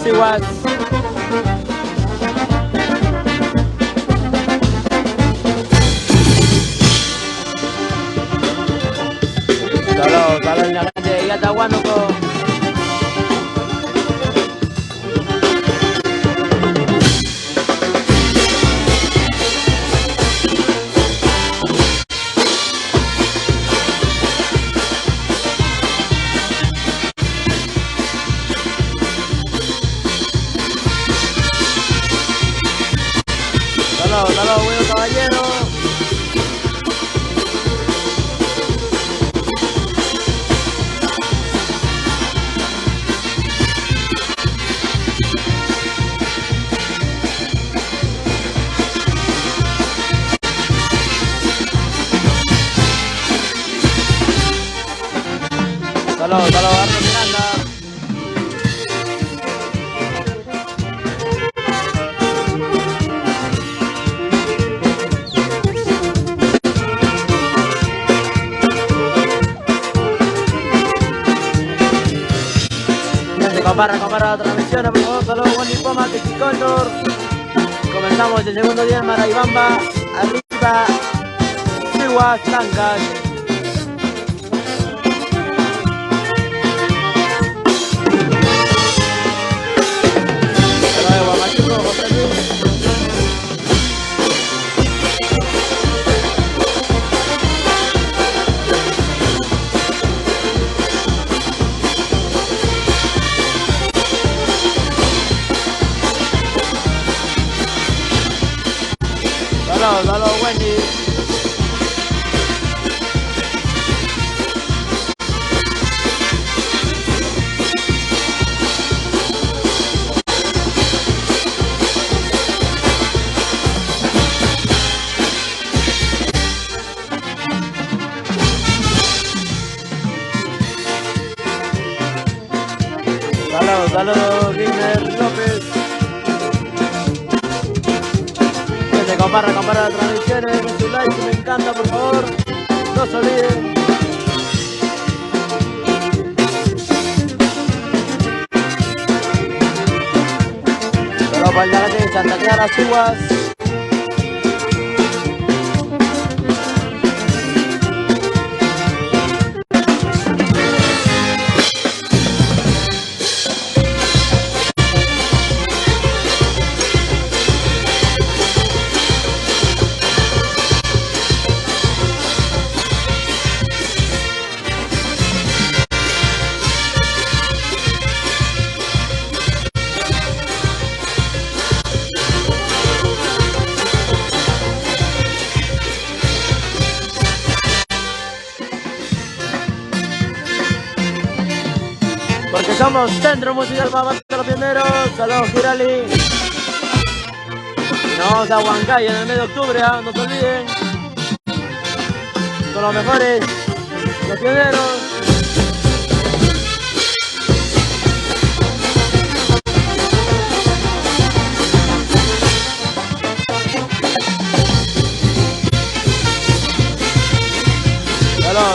Siguas. Solo en la gente de Yatahuánuco. Hasta bueno, caballero. Hasta luego, Arno Miranda. Compara la transmisión, por favor, saludos, Wendy Poma, que Condor. Comenzamos el segundo día en Maraibamba, arriba, Chihuahua, Chancas. Saludos, Wendy. Saludos, Giner López. Compara las transmisiones, con su like, si me encanta, por favor, no se olviden. Pero para el de Santa Clara, Siguas. Porque somos Centro Musical Mamá de los Pioneros. Saludos, Girali. Nos vamos a Huancay en el mes de octubre, ¿eh? No se olviden. Son los mejores, los pioneros.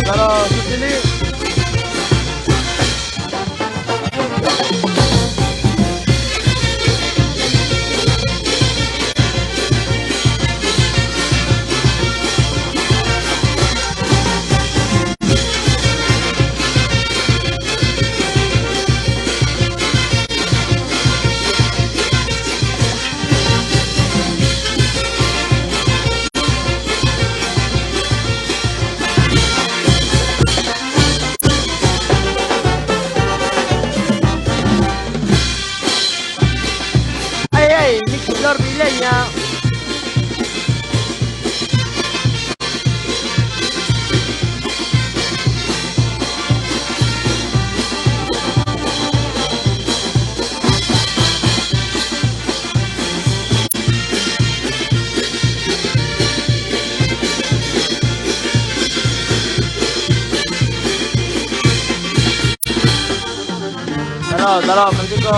Saludos, Sicily. Flor Mileña. Saludos, Francisco.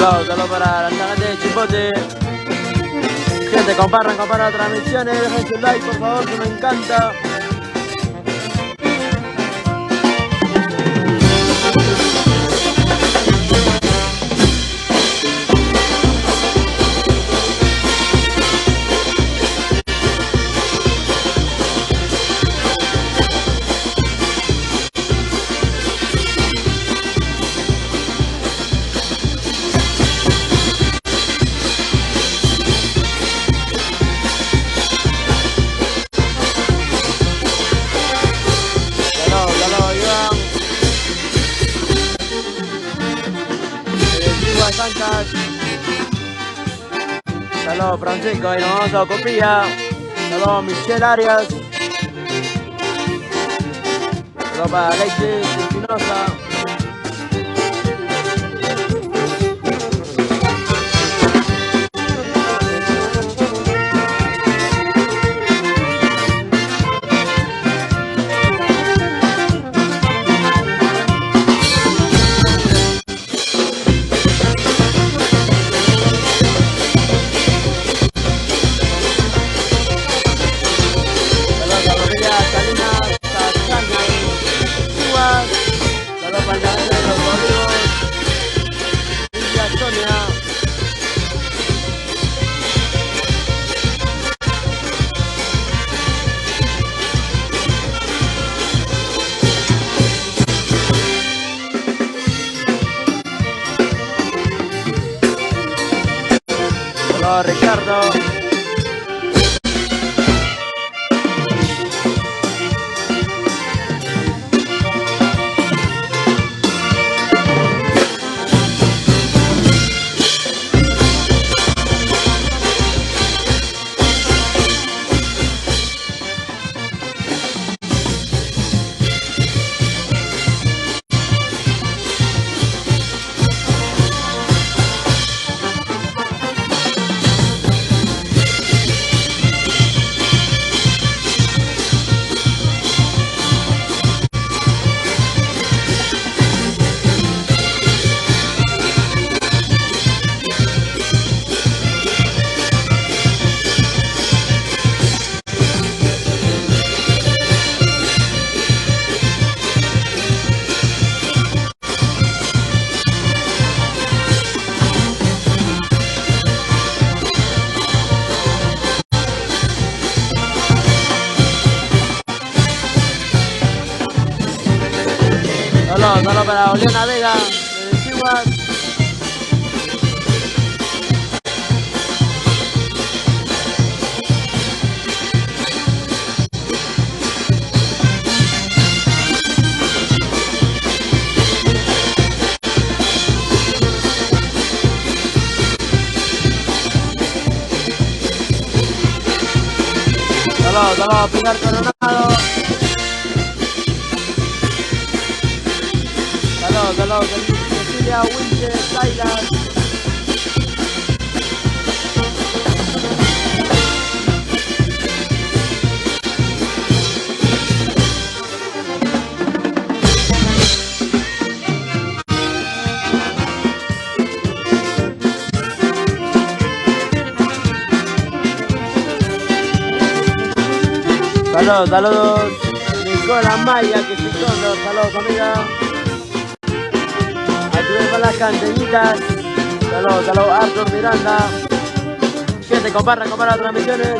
Saludos para la gente de Chimbote. Gente, compartan las transmisiones, dejen su like por favor, que me encanta. Saludos Francisco y nos vamos a Copilla. Saludos Michelle Arias. Saludos para Alexis Espinosa. Ricardo. Saludos para Oleana Vega de Chihuahua. Saludos, Pilar Coronado. Saludos, Cecilia Winter, Silas. Saludos, Nicola Maya, que se Cóndor, saludos amiga. Ayúdenme para las cantenitas. Saludos, Arthur Miranda. Gente, compartan las transmisiones.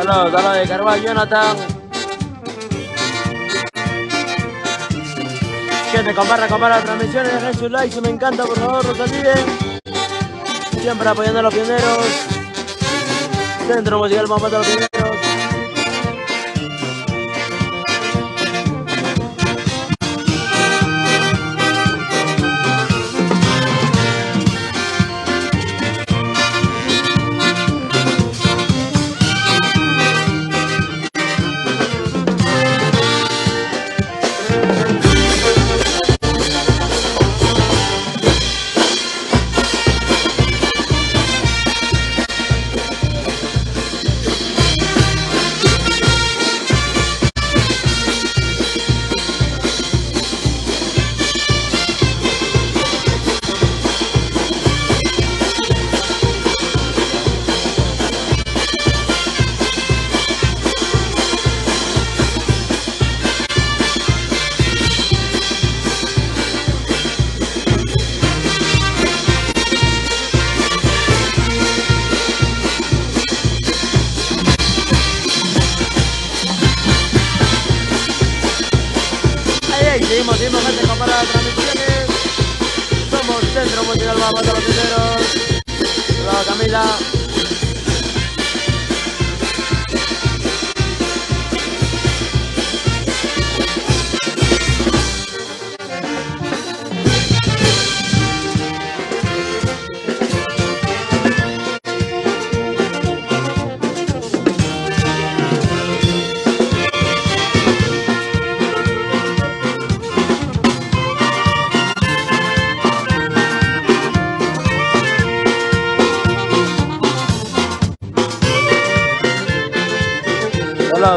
Saludos de Carvalho, Jonathan. Gente, compara las transmisiones, dejen su like si me encanta, por favor, no se olviden. Siempre apoyando a los pioneros. Centro Musical Mampato de los Pioneros. Seguimos gente, compara las transmisiones. Somos Centro Musical Mampato de los Pioneros. Hola Camila.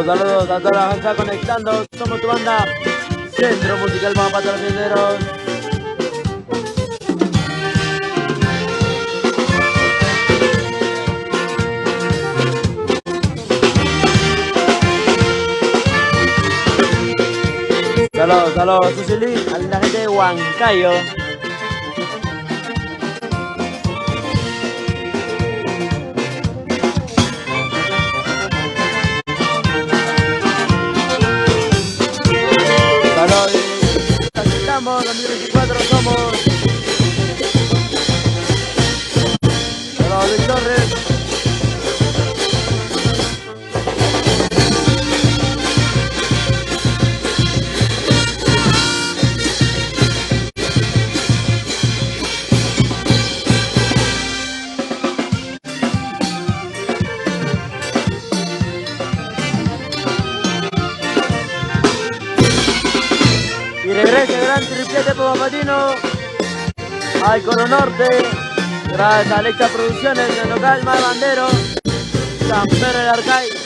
Saludos a toda la gente que está conectando. Somos tu banda Centro Musical Mampato de los Pioneros. Saludos a Susili, a la gente de Huancayo. Estamos, 2024 somos. Saludos Luis Torres. Y regresa el gran triplete por Mampatino al Cono Norte, gracias a Alexa Producciones, el local Mar Bandero, San Pedro del Arcay.